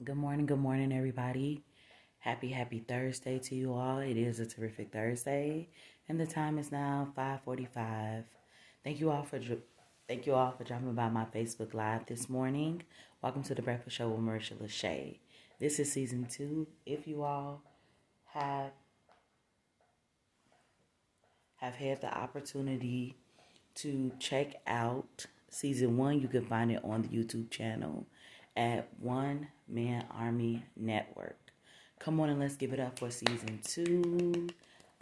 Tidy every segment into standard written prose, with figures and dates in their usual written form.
Good morning, everybody. Happy Thursday to you all. It is a terrific Thursday, and the time is now 5:45. Thank you all for thank you all for dropping by my Facebook Live this morning. Welcome to the Breakfast Show with Marisha LaShay. This is season 2. If you all have have had the opportunity to check out season 1, you can find it on the YouTube channel at One Man Army Network. Come on and let's give it up for season 2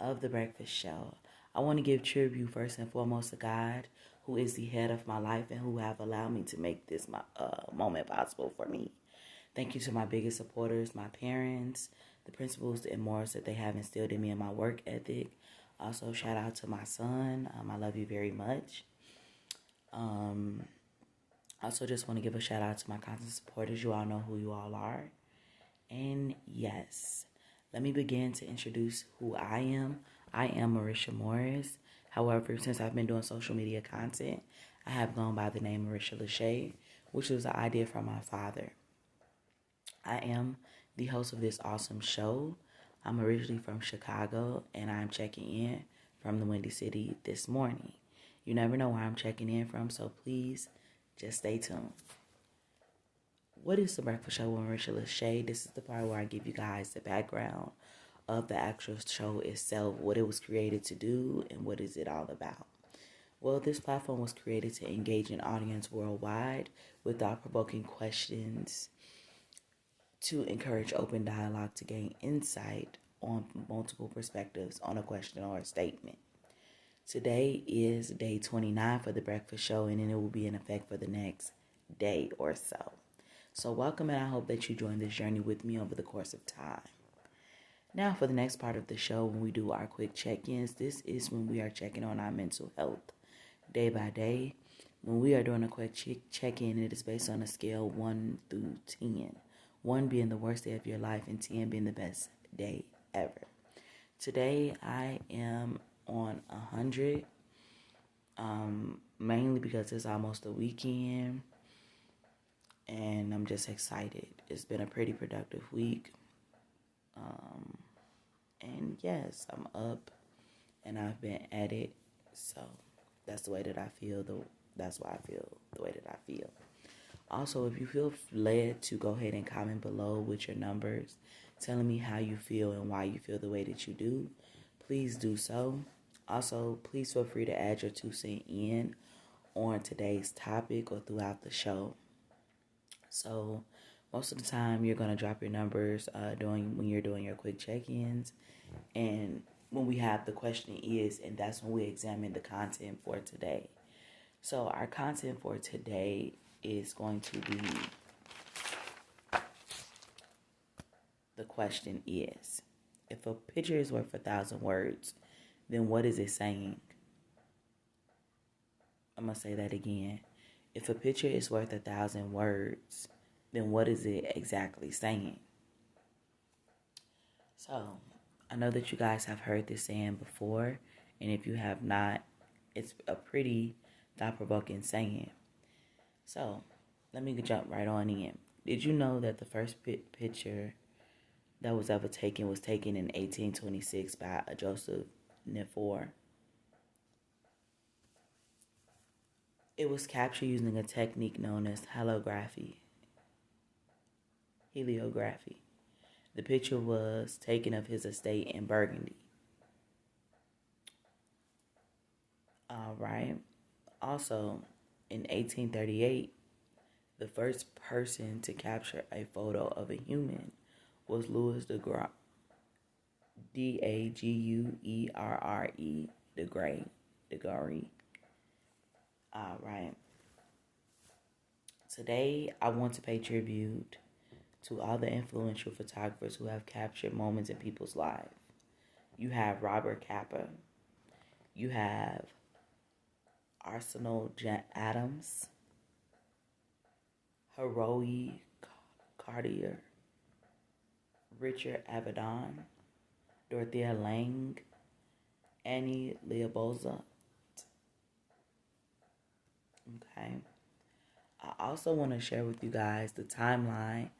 of The Breakfast Show. I want to give tribute first and foremost to God, who is the head of my life and who have allowed me to make this moment possible for me. Thank you to my biggest supporters, my parents, the principles and morals that they have instilled in me and my work ethic. Also, shout out to my son. I love you very much. Also, just want to give a shout out to my constant supporters. You all know who you all are. And yes, let me begin to introduce who I am. I am Marisha Morris. However, since I've been doing social media content, I have gone by the name Marisha LaShay, which was an idea from my father. I am the host of this awesome show. I'm originally from Chicago, and I'm checking in from the Windy City this morning. You never know where I'm checking in from, so please just stay tuned. What is the Breakfast Show with Marisha LaShay? This is the part where I give you guys the background of the actual show itself, what it was created to do, and what is it all about. Well, this platform was created to engage an audience worldwide with thought-provoking questions to encourage open dialogue to gain insight on multiple perspectives on a question or a statement. Today is day 29 for the Breakfast Show, and then it will be in effect for the next day or so. So welcome, and I hope that you join this journey with me over the course of time. Now for the next part of the show, when we do our quick check-ins, this is when we are checking on our mental health day by day. When we are doing a quick check-in, it is based on a scale 1 through 10. 1 being the worst day of your life and 10 being the best day ever. Today I am on 100, mainly because it's almost a weekend. And I'm just excited. It's been a pretty productive week. And yes, I'm up and I've been at it. So that's the way that I feel. That's why I feel the way that I feel. Also, if you feel led to go ahead and comment below with your numbers, telling me how you feel and why you feel the way that you do, please do so. Also, please feel free to add your 2 cents in on today's topic or throughout the show. So most of the time you're going to drop your numbers when you're doing your quick check-ins. And when we have the question is, and that's when we examine the content for today. So our content for today is going to be, the question is, if a picture is worth 1,000 words, then what is it saying? I'm going to say that again. If a picture is worth 1,000 words, then what is it exactly saying? So, I know that you guys have heard this saying before, and if you have not, it's a pretty thought-provoking saying. So, let me jump right on in. Did you know that the first picture that was ever taken was taken in 1826 by Joseph Nefor? It was captured using a technique known as heliography. The picture was taken of his estate in Burgundy. All right. Also, in 1838, the first person to capture a photo of a human was Louis Daguerre. Daguerre. All right. Today, I want to pay tribute to all the influential photographers who have captured moments in people's lives. You have Robert Capa. You have Arsenal Adams, Haroe Cartier, Richard Avedon, Dorothea Lange, Annie Leopold. Okay. I also want to share with you guys the timeline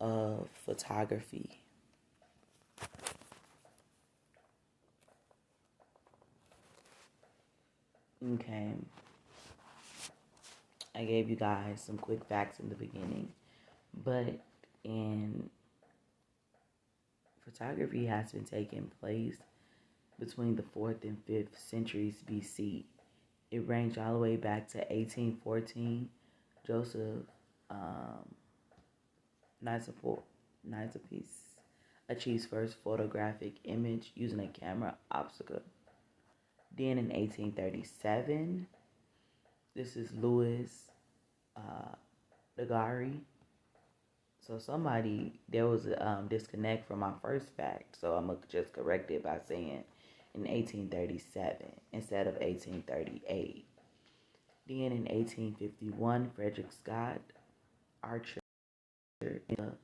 of photography. Okay, I gave you guys some quick facts in the beginning, but in photography has been taking place between the 4th and 5th centuries BC. It ranged all the way back to 1814. Joseph Nicephorus achieves first photographic image using a camera obscura. Then in 1837, this is Louis Daguerre. So there was a disconnect from my first fact. So I'm going to just correct it by saying in 1837 instead of 1838. Then in 1851, Frederick Scott Archer in the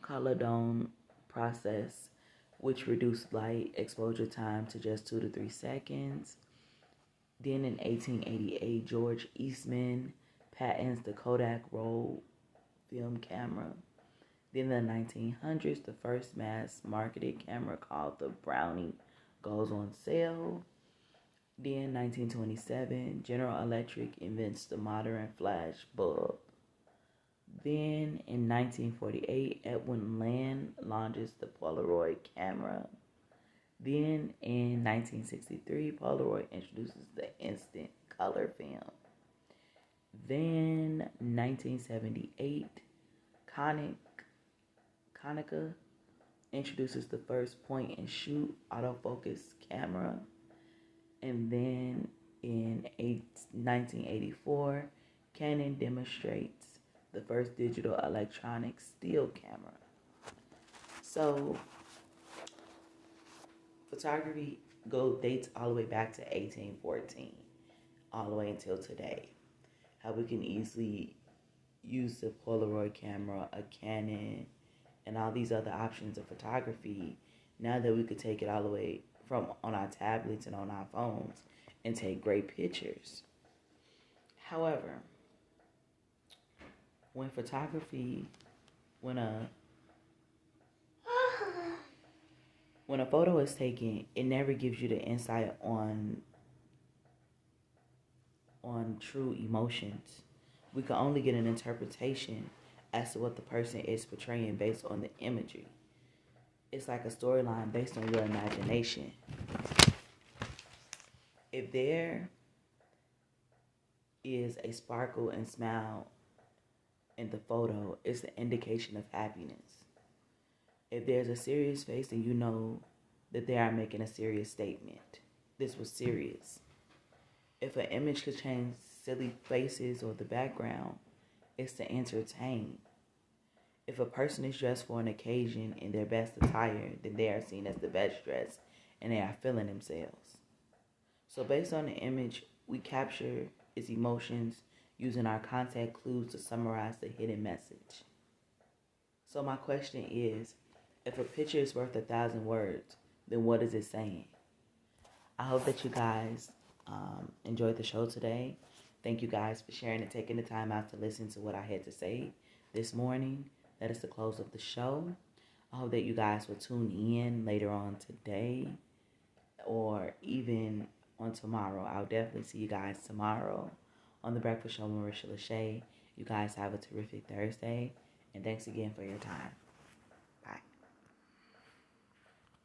Caledon process, which reduced light exposure time to just 2 to 3 seconds. Then in 1888, George Eastman patents the Kodak roll film camera. Then in the 1900s, the first mass-marketed camera called the Brownie goes on sale. Then 1927, General Electric invents the modern flash bulb. Then in 1948, Edwin Land launches the Polaroid camera. Then in 1963, Polaroid introduces the instant color film. Then 1978, Konica introduces the first point and shoot autofocus camera. And then in 1984, Canon demonstrates the first digital electronic still camera. So photography dates all the way back to 1814, all the way until today. How we can easily use the Polaroid camera, a Canon, and all these other options of photography. Now that we could take it all the way from on our tablets and on our phones and take great pictures. However, when a photo is taken, it never gives you the insight on true emotions. We can only get an interpretation as to what the person is portraying based on the imagery. It's like a storyline based on your imagination. If there is a sparkle and smile in the photo, it's an indication of happiness. If there's a serious face, then you know that they are making a serious statement. This was serious. If an image could change silly faces or the background, it's to entertain. If a person is dressed for an occasion in their best attire, then they are seen as the best dressed and they are feeling themselves. So based on the image, we capture its emotions using our context clues to summarize the hidden message. So my question is, if a picture is worth 1,000 words, then what is it saying? I hope that you guys enjoyed the show today. Thank you guys for sharing and taking the time out to listen to what I had to say this morning. That is the close of the show. I hope that you guys will tune in later on today or even on tomorrow. I'll definitely see you guys tomorrow on The Breakfast Show with Marisha LaShay. You guys have a terrific Thursday, and thanks again for your time.